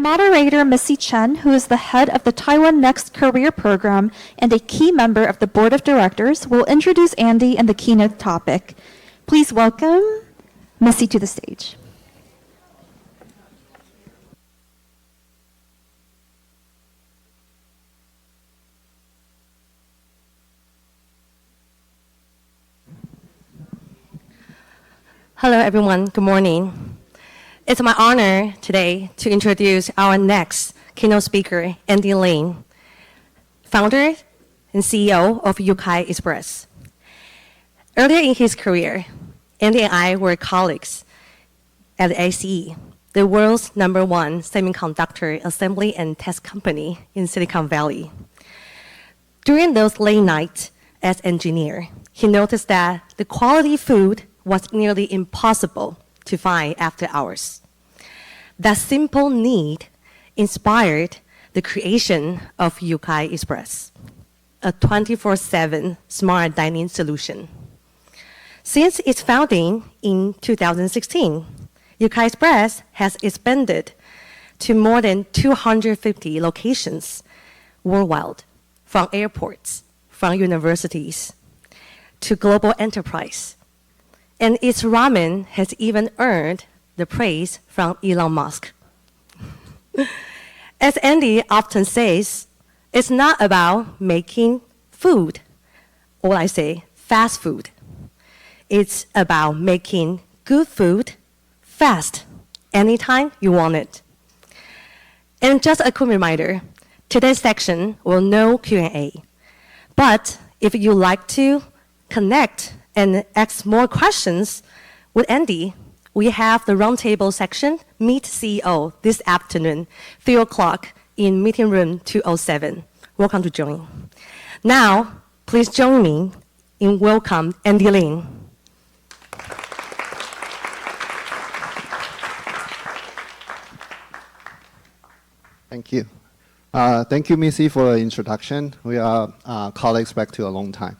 moderator, Missy Chen, who is the head of the Taiwan Next Career Program and a key member of the Board of Directors, will introduce Andy and the keynote topic. Please welcome Missy to the stage. Hello, everyone. Good morning. It's my honor today to introduce our next keynote speaker, Andy Lin, founder and CEO of Yukai Express. Earlier in his career, Andy and I were colleagues at ACE, the world's #1 semiconductor assembly and test company in Silicon Valley. During those late nights as engineer, he noticed that the quality food was nearly impossible to find after hours. That simple need inspired the creation of Yukai Express, a 24/7 smart dining solution. Since its founding in 2016, Yukai Express has expanded to more than 250 locations worldwide, from airports, from universities, to global enterprise. And its ramen has even earned the praise from Elon Musk. As Andy often says, it's not about making food, or I say fast food. It's about making good food fast, anytime you want it. And just a quick reminder, today's section will no Q&A. But if you'd like to connect and ask more questions with Andy, we have the roundtable section, Meet CEO, this afternoon, 3 o'clock in meeting room 207. Welcome to join. Now, please join me in welcome Andy Lin. Thank you. Thank you, Missy, for the introduction. We are colleagues back to a long time.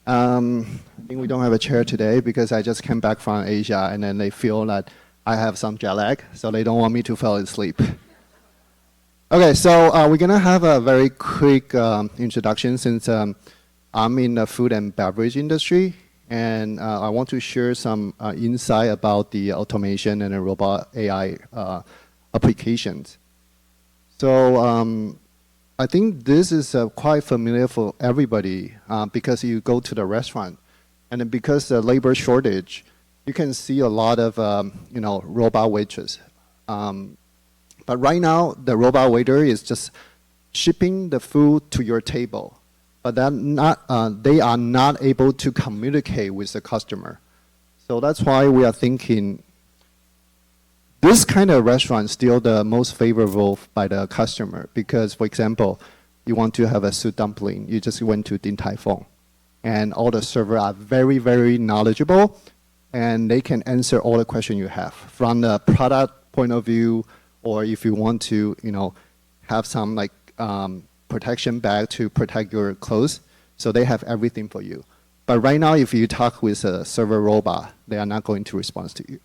I think we don't have a chair today because I just came back from Asia, and then they feel that I have some jet lag, so they don't want me to fall asleep. Okay, so we're gonna have a very quick introduction since I'm in the food and beverage industry, and I want to share some insight about the automation and the robot AI applications. So I think this is quite familiar for everybody because you go to the restaurant, and then because the labor shortage, you can see a lot of robot waiters. But right now, the robot waiter is just shipping the food to your table, but they are not able to communicate with the customer. So that's why we are thinking this kind of restaurant is still the most favorable by the customer because, for example, you want to have a soup dumpling, you just went to Din Tai Fung, and all the servers are very, very knowledgeable, and they can answer all the questions you have from the product point of view, or if you want to, have some protection bag to protect your clothes. So they have everything for you. But right now, if you talk with a server robot, they are not going to respond to you.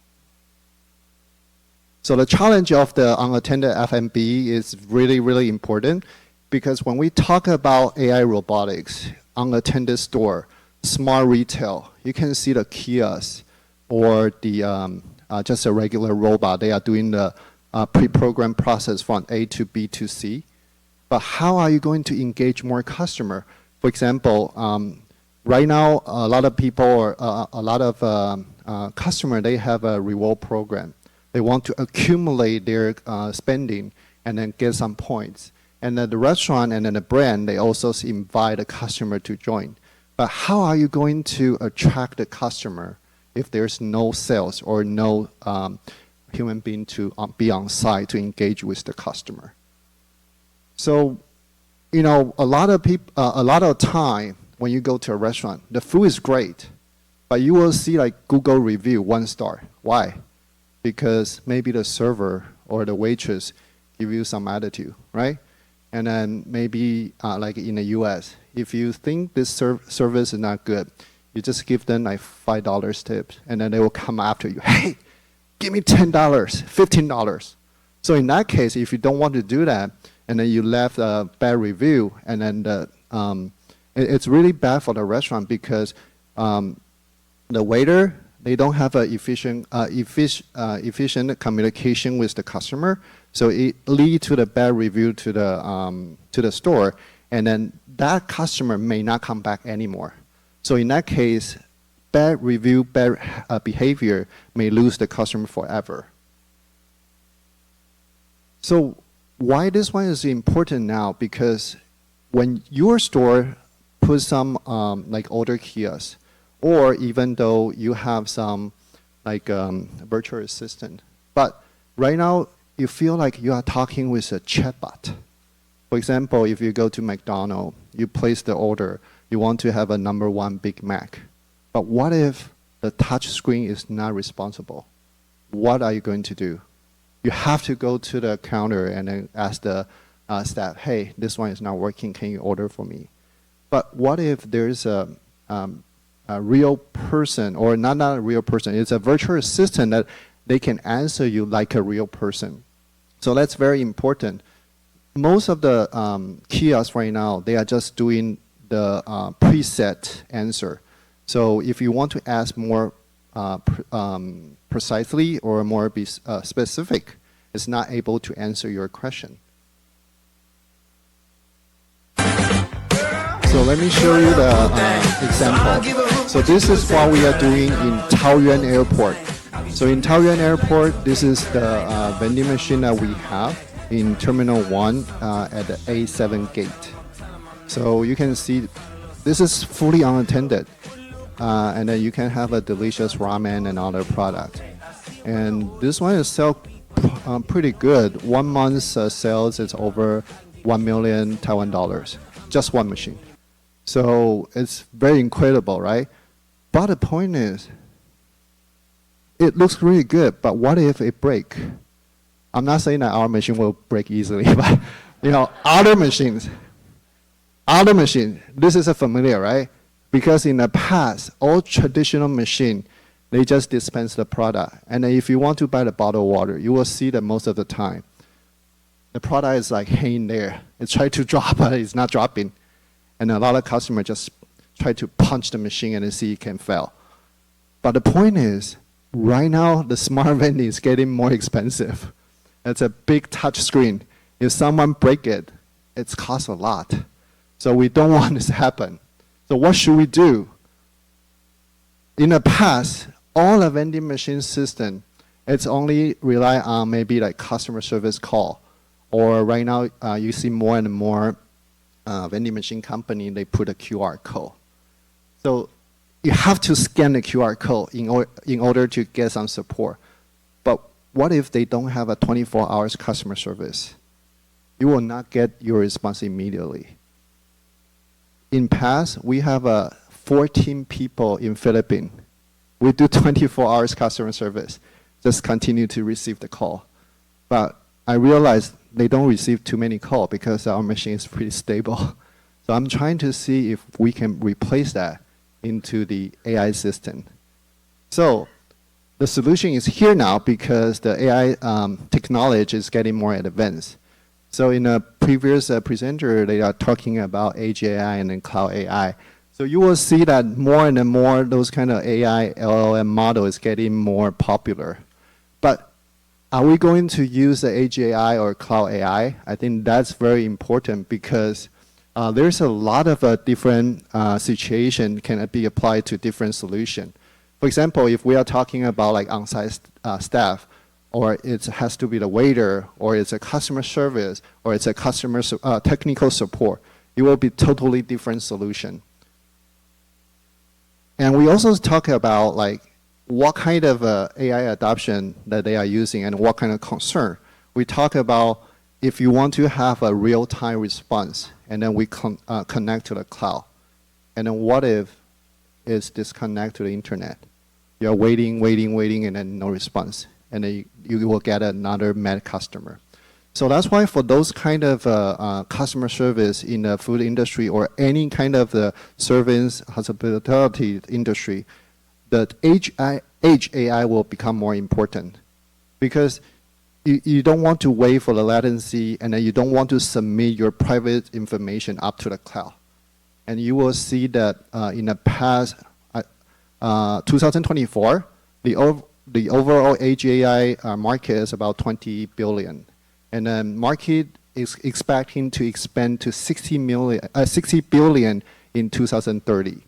So the challenge of the unattended F&B is really, really important because when we talk about AI robotics, unattended store, smart retail, you can see the kiosk or the just a regular robot. They are doing the pre-programmed process from A to B to C. But how are you going to engage more customer? For example, right now, a lot of people or a lot of customer, they have a reward program. They want to accumulate their spending and then get some points. And then the restaurant and then the brand, they also invite the customer to join. But how are you going to attract the customer if there's no sales or no human being to be on site to engage with the customer? So, a lot of time when you go to a restaurant, the food is great, but you will see Google review 1 star. Why? Because maybe the server or the waitress give you some attitude, right? And then maybe like in the US, if you think this service is not good, you just give them $5 tip, and then they will come after you. Hey, give me $10, $15. So in that case, if you don't want to do that, and then you left a bad review, and then it's really bad for the restaurant because the waiter, they don't have an efficient communication with the customer, so it leads to the bad review to the store, and then that customer may not come back anymore. So in that case, bad review, bad behavior may lose the customer forever. So why this one is important now? Because when your store puts some like order kiosks, or even though you have some like virtual assistant, but right now you feel like you are talking with a chatbot. For example, if you go to McDonald's, you place the order, you want to have a #1 Big Mac. But what if the touch screen is not responsible? What are you going to do? You have to go to the counter and then ask the staff, hey, this one is not working, can you order for me? But what if there's a real person, or not a real person, it's a virtual assistant that they can answer you like a real person. So that's very important. Most of the kiosks right now, they are just doing the preset answer. So if you want to ask more precisely or more specific, it's not able to answer your question. So let me show you the example. So this is what we are doing in Taoyuan Airport. So in Taoyuan Airport, this is the vending machine that we have in Terminal 1 at the A7 gate. So you can see this is fully unattended. And then you can have a delicious ramen and other product. And this one is sell pretty good. 1 month's sales is over 1 million Taiwan dollars, just one machine. So it's very incredible, right? But the point is, it looks really good, but what if it breaks? I'm not saying that our machine will break easily, but other machines, this is a familiar, right? Because in the past, all traditional machine, they just dispense the product. And then if you want to buy the bottled water, you will see that most of the time, the product is like hanging there. It's trying to drop, but it's not dropping. And a lot of customers just try to punch the machine and then see it can fail. But the point is, right now, the smart vending is getting more expensive. It's a big touch screen. If someone break it, it's costs a lot. So we don't want this to happen. So what should we do? In the past, all the vending machine system, it's only rely on maybe like customer service call. Or right now, you see more and more vending machine company, they put a QR code. So you have to scan the QR code in order to get some support. But what if they don't have a 24 hours customer service? You will not get your response immediately. In past, we have 14 people in Philippines. We do 24 hours customer service. Just continue to receive the call. But I realized they don't receive too many calls because our machine is pretty stable. So I'm trying to see if we can replace that into the AI system. So the solution is here now because the AI technology is getting more advanced. So in a previous presenter, they are talking about Edge AI and then Cloud AI. So you will see that more and more those kind of AI LLM model is getting more popular. But are we going to use the Edge AI or Cloud AI? I think that's very important because there's a lot of different situation can be applied to different solution. For example, if we are talking about like on-site staff, or it has to be the waiter, or it's a customer service, or it's a customer technical support, it will be totally different solution. And we also talk about like what kind of AI adoption that they are using and what kind of concern. We talk about if you want to have a real-time response, and then we connect to the cloud. And then what if it's disconnect to the internet? You're waiting, and then no response. And then you will get another mad customer. So that's why for those kind of customer service in the food industry or any kind of the service hospitality industry, the Edge AI will become more important. Because you don't want to wait for the latency, and then you don't want to submit your private information up to the cloud. And you will see that in the past 2024, the overall AGI market is about 20 billion. And then market is expecting to expand to 60 billion in 2030.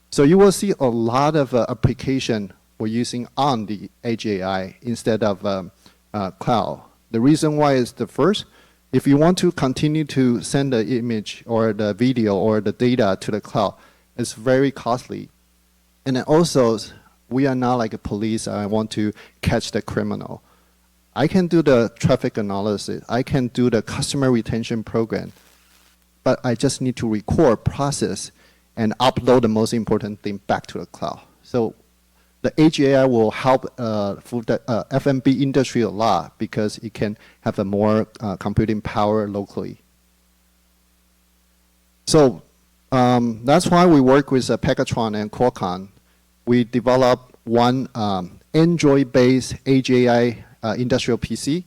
So you will see a lot of application we're using on the AGI instead of cloud. The reason why is the first, if you want to continue to send the image or the video or the data to the cloud, it's very costly. And then also, we are not like a police. I want to catch the criminal. I can do the traffic analysis. I can do the customer retention program. But I just need to record, process, and upload the most important thing back to the cloud. So the AGI will help for the F&B industry a lot because it can have a more computing power locally. So that's why we work with Pegatron and Qualcomm. We developed one Android-based AGI industrial PC.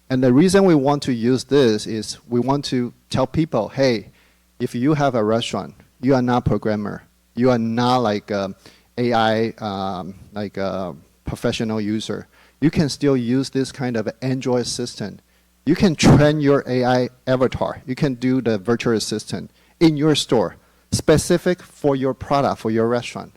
And the reason we want to use this is we want to tell people, hey, if you have a restaurant, you are not a programmer. You are not like AI, like a professional user. You can still use this kind of Android assistant. You can train your AI avatar. You can do the virtual assistant in your store, specific for your product, for your restaurant.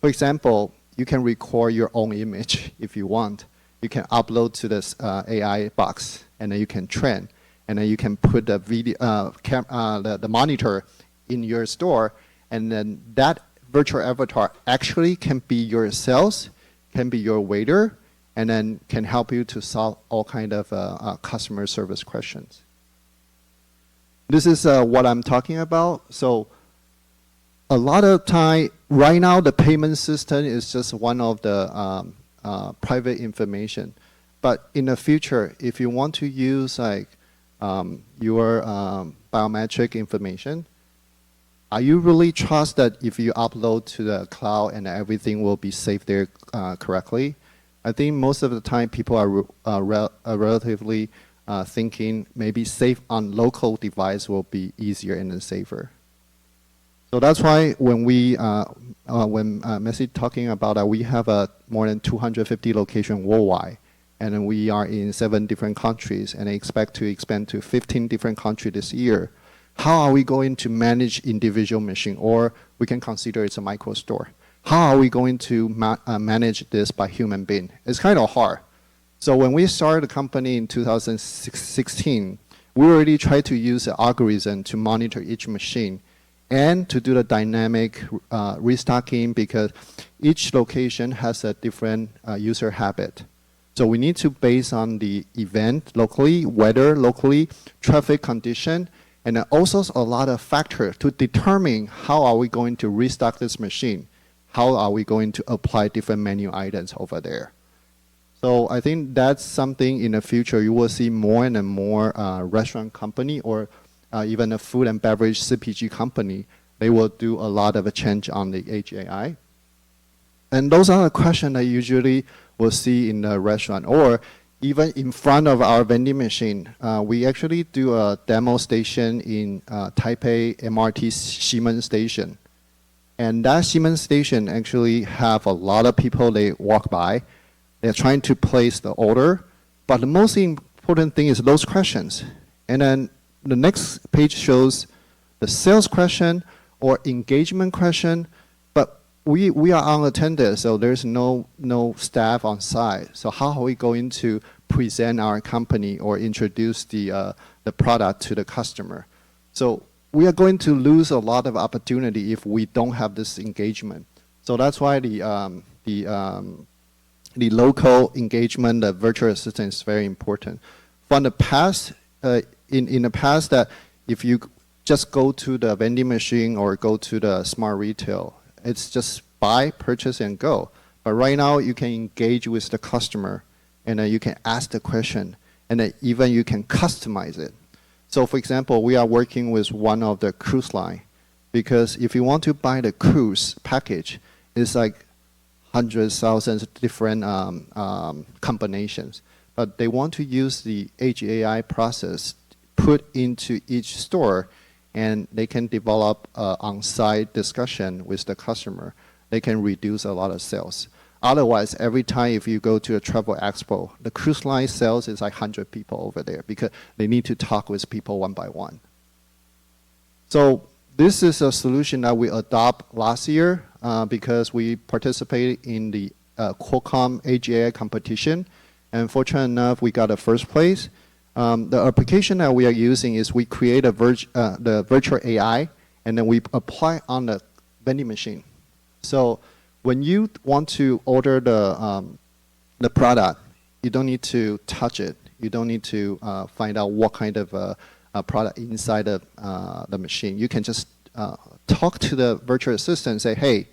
For example, you can record your own image if you want. You can upload to this AI box, and then you can train, and then you can put the video, the monitor in your store, and then that virtual avatar actually can be your sales, can be your waiter, and then can help you to solve all kind of customer service questions. This is what I'm talking about. So a lot of time, right now, the payment system is just one of the private information. But in the future, if you want to use like your biometric information, are you really trust that if you upload to the cloud and everything will be saved there correctly? I think most of the time people are relatively thinking maybe safe on local device will be easier and then safer. So that's why when Messi talking about that, we have more than 250 locations worldwide, and then we are in 7 different countries, and I expect to expand to 15 different countries this year. How are we going to manage individual machine, or we can consider it's a micro store? How are we going to manage this by human being? It's kind of hard. So when we started the company in 2016, we already tried to use an algorithm to monitor each machine and to do the dynamic restocking because each location has a different user habit. So we need to base on the event locally, weather locally, traffic condition, and also a lot of factors to determine how are we going to restock this machine, how are we going to apply different menu items over there. So I think that's something in the future you will see more and more restaurant company or even a food and beverage CPG company, they will do a lot of a change on the AGI. And those are the questions I usually will see in the restaurant or even in front of our vending machine. We actually do a demo station in Taipei MRT Ximen station. And that Ximen station actually have a lot of people, they walk by. They're trying to place the order. But the most important thing is those questions. And then the next page shows the sales question or engagement question, but we are unattended, so there's no staff on site. So how are we going to present our company or introduce the product to the customer? So we are going to lose a lot of opportunity if we don't have this engagement. So that's why the local engagement, the virtual assistant is very important. From the past, in the past that if you just go to the vending machine or go to the smart retail, it's just buy, purchase, and go. But right now, you can engage with the customer, and you can ask the question, and even you can customize it. So for example, we are working with one of the cruise line, because if you want to buy the cruise package, it's like hundreds, thousands of different combinations. but they want to use the Edge AI process put into each store, and they can develop on-site discussion with the customer. They can reduce a lot of sales. Otherwise, every time if you go to a travel expo, the cruise line sales is like 100 people over there because they need to talk with people one by one. So this is a solution that we adopt last year because we participated in the Qualcomm Edge AI competition. And fortunate enough, we got a first place. The application that we are using is we create a the virtual AI, and then we apply on the vending machine. So when you want to order the product, you don't need to touch it. You don't need to find out what kind of a product inside of the machine. You can just talk to the virtual assistant and say, hey,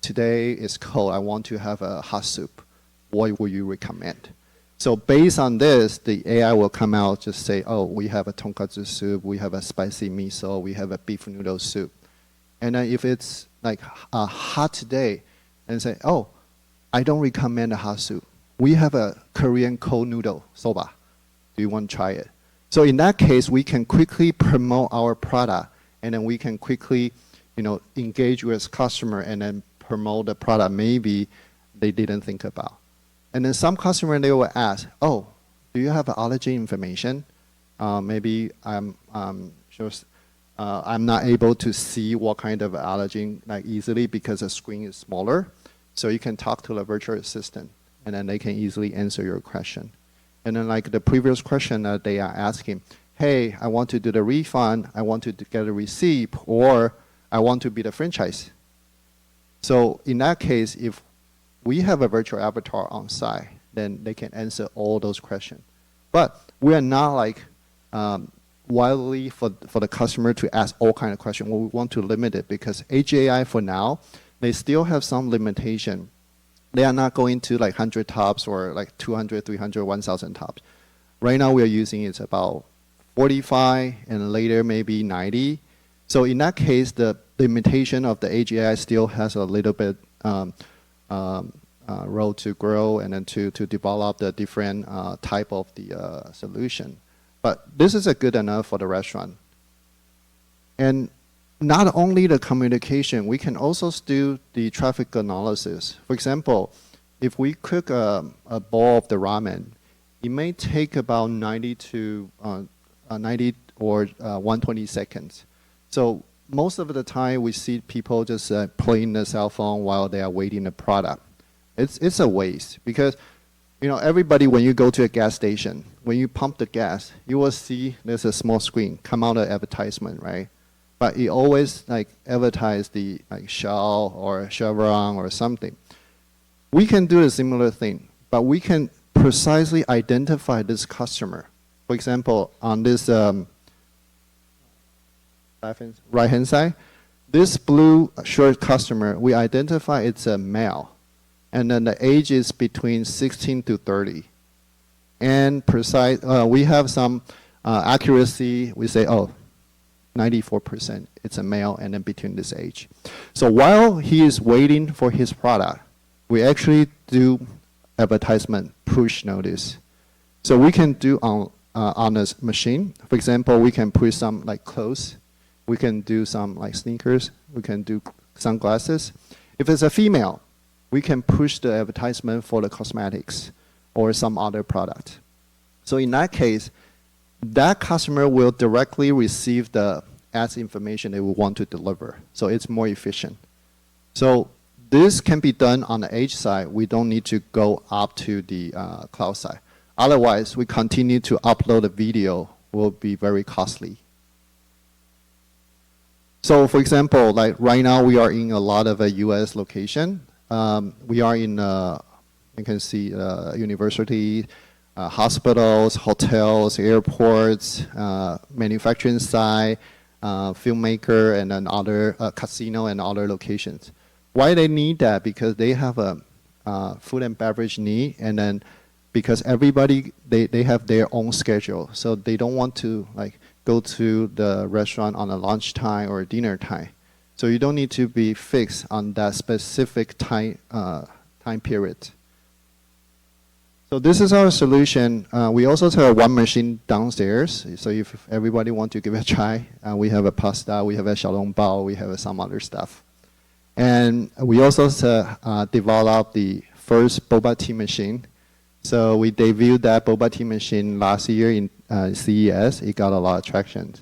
today is cold. I want to have a hot soup. What would you recommend? So based on this, the AI will come out, just say, oh, we have a tonkatsu soup, we have a spicy miso, we have a beef noodle soup. And then if it's like hot today, and say, oh, I don't recommend a hot soup. We have a Korean cold noodle, soba. Do you want to try it? So in that case, we can quickly promote our product, and then we can quickly, engage with customer and then promote the product maybe they didn't think about. And then some customer, they will ask, oh, do you have allergy information? Maybe I'm not able to see what kind of allergen easily because the screen is smaller. So you can talk to the virtual assistant, and then they can easily answer your question. And then like the previous question that they are asking, hey, I want to do the refund, I want to get a receipt, or I want to be the franchise. So in that case, if we have a virtual avatar on site, then they can answer all those questions. But we are not wildly for the customer to ask all kind of questions. We want to limit it because Edge AI for now, they still have some limitation. They are not going to 100 tops or 200, 300, 1,000 tops. Right now we are using it's about 45 and later maybe 90. So in that case, the limitation of the Edge AI still has a little bit road to grow and then to develop the different type of the solution. But this is a good enough for the restaurant. And not only the communication, we can also do the traffic analysis. For example, if we cook a bowl of the ramen, it may take about 90 or 120 seconds. So most of the time we see people just playing the cell phone while they are waiting the product. It's a waste because everybody, when you go to a gas station, when you pump the gas, you will see there's a small screen come out of advertisement, right? But it always advertise the Shell or Chevron or something. We can do a similar thing, but we can precisely identify this customer. For example, on this right-hand side, this blue shirt customer, we identify it's a male. And then the age is between 16 to 30. And precise, we have some accuracy. We say, 94%, it's a male, and then between this age. So while he is waiting for his product, we actually do advertisement push notice. So we can do on a machine. For example, we can push some clothes. We can do some sneakers. We can do sunglasses. If it's a female, we can push the advertisement for the cosmetics or some other product. So in that case, that customer will directly receive the ads information they will want to deliver. So it's more efficient. So this can be done on the edge side. We don't need to go up to the cloud side. Otherwise, we continue to upload the video will be very costly. So for example, right now we are in a lot of US location. We are in, you can see university, hospitals, hotels, airports, manufacturing site, filmmaker, and then other casino and other locations. Why they need that? Because they have a food and beverage need, and then because everybody, they have their own schedule. So they don't want to go to the restaurant on a lunchtime or dinner time. So you don't need to be fixed on that specific time period. So this is our solution. We also have one machine downstairs. So if everybody want to give it a try, we have a pasta, we have a xiaolongbao, we have some other stuff. And we also developed the first boba tea machine. So we debuted that boba tea machine last year in CES. It got a lot of traction.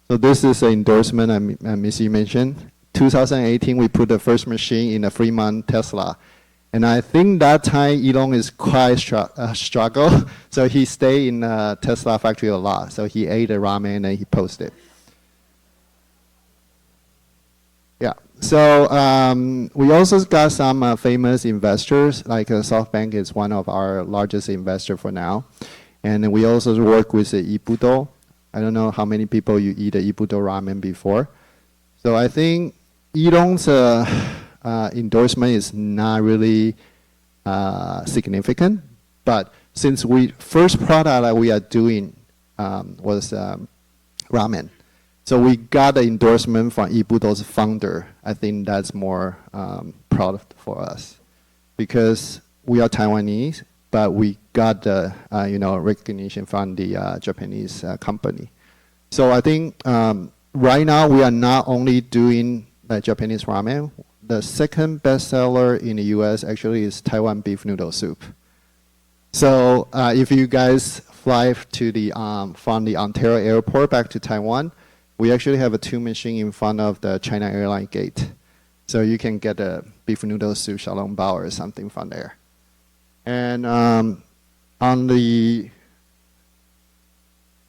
So this is an endorsement Missy mentioned. 2018, we put the first machine in a Fremont Tesla. And I think that time Elon is quite struggle. So he stayed in Tesla factory a lot. So he ate the ramen and he posted. Yeah. So we also got some famous investors, like SoftBank is one of our largest investors for now. And we also work with Ibudo. I don't know how many people you eat the Ibudo ramen before. So I think Elon's endorsement is not really significant, but since first product that we are doing was ramen, so we got the endorsement from Ibudo's founder. I think that's more proud for us because we are Taiwanese, but we got the recognition from the Japanese company. So I think right now we are not only doing the Japanese ramen. The second bestseller in the U.S. actually is Taiwan beef noodle soup. So if you guys fly to from the Ontario airport back to Taiwan, we actually have a 2 machine in front of the China airline gate. So you can get a beef noodle soup, xiaolongbao or something from there. And on the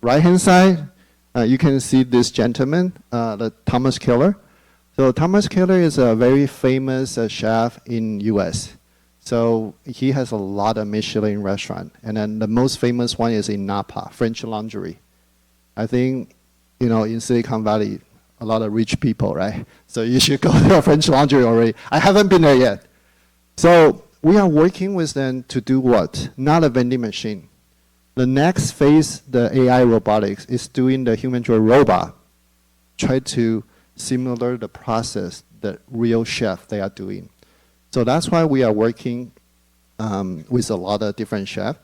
right-hand side, you can see this gentleman, the Thomas Keller. So Thomas Keller is a very famous chef in U.S. So he has a lot of Michelin restaurants. And then the most famous one is in Napa, French Laundry. I think, in Silicon Valley, a lot of rich people, right? So you should go to a French Laundry already. I haven't been there yet. So we are working with them to do what? Not a vending machine. The next phase, the AI robotics, is doing the humanoid robot. Try to simulate the process that real chef they are doing. So that's why we are working with a lot of different chefs.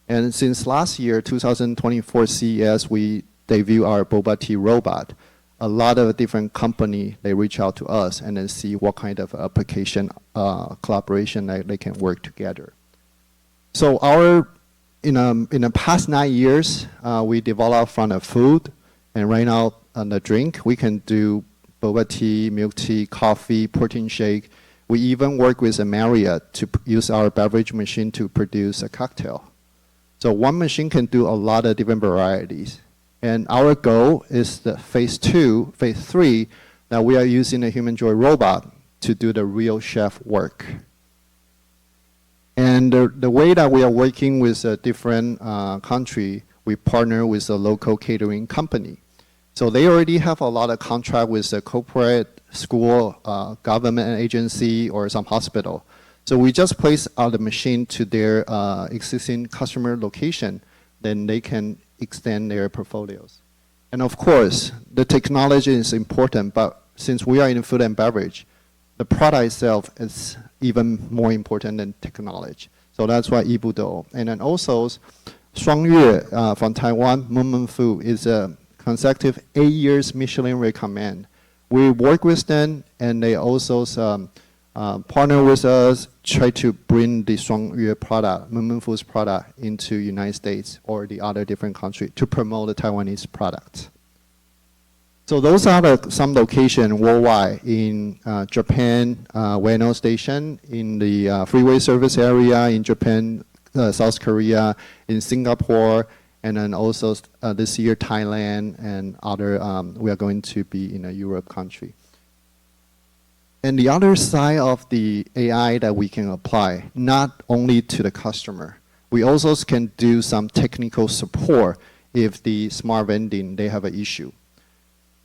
And since last year, 2024 CES, we debut our boba tea robot. A lot of different company, they reach out to us and then see what kind of application collaboration they can work together. So in the past 9 years, we developed from the food, and right now on the drink, we can do boba tea, milk tea, coffee, protein shake. We even work with Marriott to use our beverage machine to produce a cocktail. So one machine can do a lot of different varieties. And our goal is the phase 2, phase 3, that we are using a humanoid robot to do the real chef work. And the way that we are working with a different country, we partner with a local catering company. So they already have a lot of contract with the corporate, school, government agency, or some hospital. So we just place the machine to their existing customer location, then they can extend their portfolios. And of course, the technology is important, but since we are in food and beverage, the product itself is even more important than technology. So that's why Ibudo. And then also, Shuangyue from Taiwan, Moon Food is a consecutive 8 years Michelin recommend. We work with them, and they also partner with us, try to bring the Shuangyue product, Moon Food's product, into United States or the other different countries to promote the Taiwanese products. So those are some locations worldwide in Japan, Ueno Station, in the freeway service area in Japan, South Korea, in Singapore, and then also this year Thailand and other, we are going to be in a Europe country. And the other side of the AI that we can apply, not only to the customer, we also can do some technical support if the smart vending, they have an issue.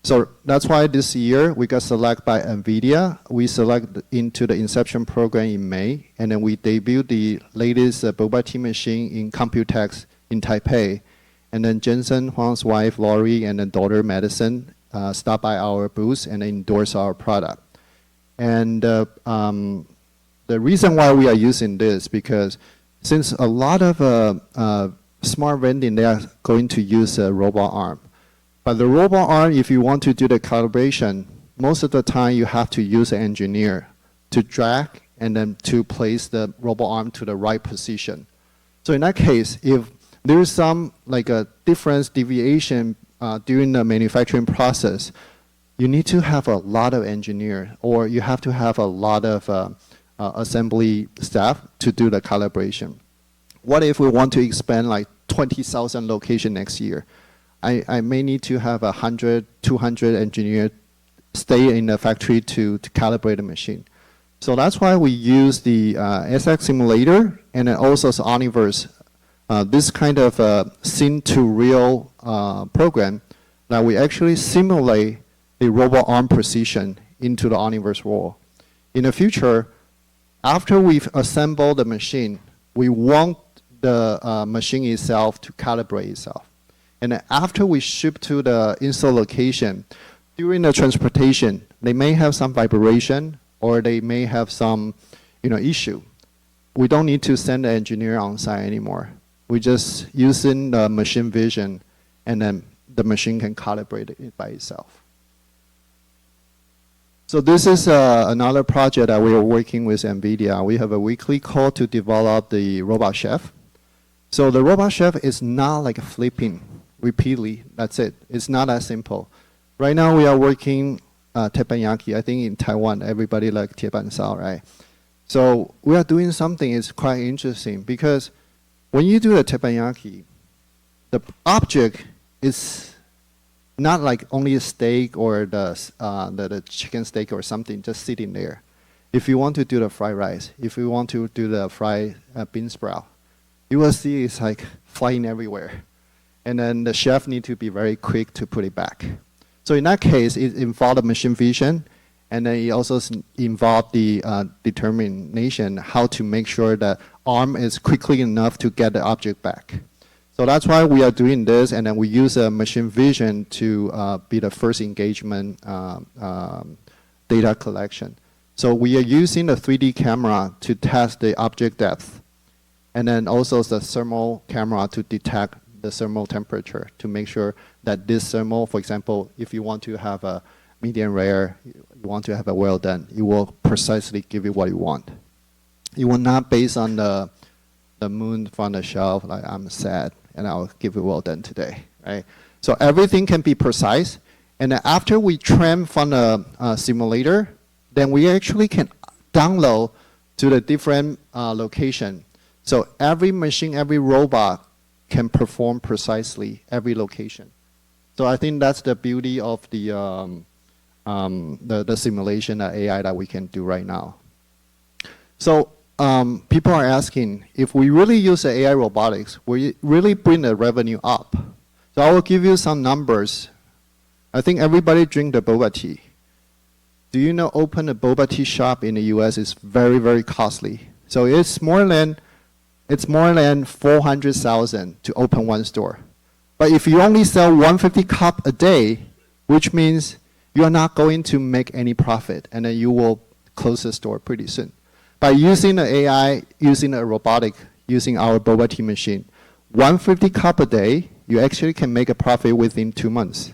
So that's why this year we got selected by NVIDIA. We selected into the Inception program in May, and then we debuted the latest boba tea machine in Computex in Taipei. And then Jensen Huang's wife, Lori, and then daughter, Madison, stopped by our booth and endorsed our product. And the reason why we are using this, because since a lot of smart vending, they are going to use a robot arm. But the robot arm, if you want to do the calibration, most of the time you have to use an engineer to drag and then to place the robot arm to the right position. So in that case, if there is some like a difference, deviation during the manufacturing process, you need to have a lot of engineer, or you have to have a lot of assembly staff to do the calibration. What if we want to expand like 20,000 locations next year? I may need to have 100, 200 engineers stay in the factory to calibrate the machine. So that's why we use the SX simulator and then also the Omniverse, this kind of scene to real program that we actually simulate the robot arm precision into the Omniverse world. In the future, after we've assembled the machine, we want the machine itself to calibrate itself. And then after we ship to the install location, during the transportation, they may have some vibration or they may have some issue. We don't need to send the engineer on site anymore. We just using the machine vision, and then the machine can calibrate it by itself. So this is another project that we are working with NVIDIA. We have a weekly call to develop the robot chef. So the robot chef is not like flipping repeatedly. That's it. It's not that simple. Right now we are working teppanyaki. I think in Taiwan everybody like tiebansao, right? So we are doing something is quite interesting because when you do the teppanyaki, the object is not like only a steak or the chicken steak or something just sitting there. If you want to do the fried rice, if you want to do the fried bean sprout, you will see it's like flying everywhere. And then the chef need to be very quick to put it back. So in that case, it involved the machine vision, and then it also involved the determination how to make sure the arm is quickly enough to get the object back. So that's why we are doing this, and then we use a machine vision to be the first engagement data collection. So we are using the 3D camera to test the object depth, and then also the thermal camera to detect the thermal temperature to make sure that this thermal, for example, if you want to have a medium rare, you want to have a well done, it will precisely give you what you want. It will not based on the moon from the shelf, like I'm sad and I'll give you well done today, right? So everything can be precise, and then after we train from the simulator, then we actually can download to the different location. So every machine, every robot can perform precisely every location. So I think that's the beauty of the simulation AI that we can do right now. So people are asking, if we really use the AI robotics, will it really bring the revenue up? So I will give you some numbers. I think everybody drink the boba tea. Do you know open a boba tea shop in the US is very, very costly. So it's more than 400,000 to open one store. But if you only sell 150 cup a day, which means you are not going to make any profit, and then you will close the store pretty soon. By using the AI, using a robotic, using our boba tea machine, 150 cup a day, you actually can make a profit within 2 months.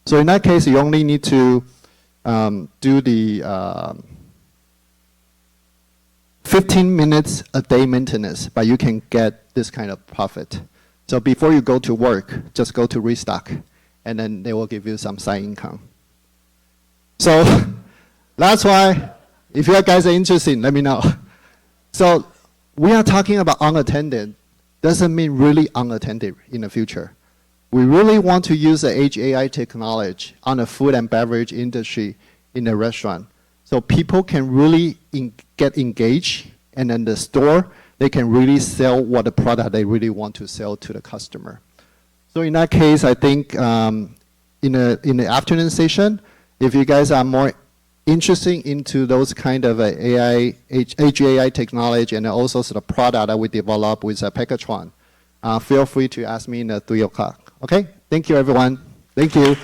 So in that case, you only need to do the 15 minutes a day maintenance, but you can get this kind of profit. So before you go to work, just go to restock, and then they will give you some side income. So that's why, if you guys are interested, let me know. So we are talking about unattended. Doesn't mean really unattended in the future. We really want to use the Edge AI technology on the food and beverage industry in the restaurant. So people can really get engaged, and then the store, they can really sell what the product they really want to sell to the customer. So in that case, I think in the afternoon session, if you guys are more interested into those kind of Edge AI technology and also the product that we develop with Pegatron, feel free to ask me in 3 o'clock. Okay? Thank you, everyone. Thank you.